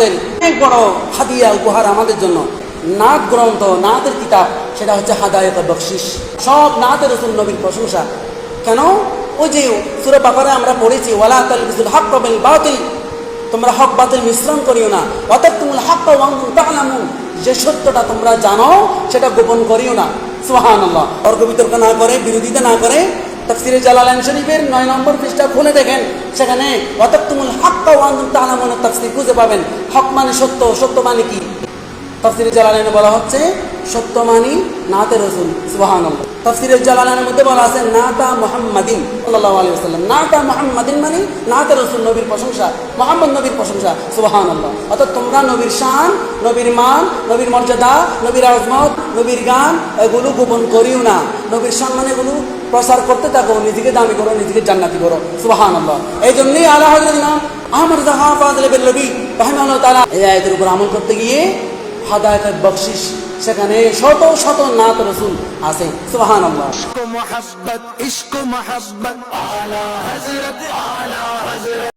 আমাদের অনেক বড় হাদিয়া উপহার আমাদের জন্য। নাত গ্রন্থ, নাতের কিতাব, সেটা হচ্ছে হাদায়াত বখশিশ। সব নাতে রাসূল নবীর প্রশংসা। কেন? ওই যে সূরা বাকারায় আমরা পড়েছি, ওয়ালা তালবিসুল হাক্কা বিল বাতিল, তোমরা হক বাতিল মিশ্রণ করিও না, ওয়া তাকতুমুল হাক্কা ওয়া আনতুম তা'লামুন, যে সত্যটা তোমরা জানো সেটা গোপন করিও না। সুবহানাল্লাহ। তর্ক বিতর্ক না করে, বিরোধিতা না করে তাফসীরে জালালাইন শরীফের 9 নম্বর পৃষ্ঠা খুলে দেখেন, সেখানে ওয়া তাকতুমুল হাক্কা ওয়া আনতুম তা'লামুন তাফসীর খুঁজে পাবেন। হক মানে সত্য, সত্য মানে কি? তাফসীরে জালালাইনে বলা হচ্ছে সত্য মানি নাতে রাসূল। সুবহানাল্লাহ। তাফসীরে জালালাইনের মধ্যে বলা আছে নাতা মুহাম্মাদিন সাল্লাল্লাহু আলাইহি ওয়াসাল্লাম। নাতা মুহাম্মাদিন মানে নাতে রাসূল, নবীর প্রশংসা, মুহাম্মদ নবীর প্রশংসা। সুবহানাল্লাহ। অর্থাৎ তোমরা নবীর শান, নবীর মান, নবীর মর্যাদা, নবীর আজমত, নবীর গান এগুলো গোপন করিও না। নবীর সম্মান এগুলো প্রচার করতে থাকো, নিজেকে দামি করো, নিজেকে জান্নাতি করো। সুবহানাল্লাহ। এই জন্যই আলা হযরত ইমাম আহমদ যাহা ফাযিল বিল-নবী রাহিমাহুল্লাহ তাআলা এই আয়াতের উপর আমল করতে গিয়ে হাদায়াত বখশিশ, সেখানে শত শত নাত রাসূল আছে। সুবহানাল্লাহ। इश्क मोहब्बत आला हज़रत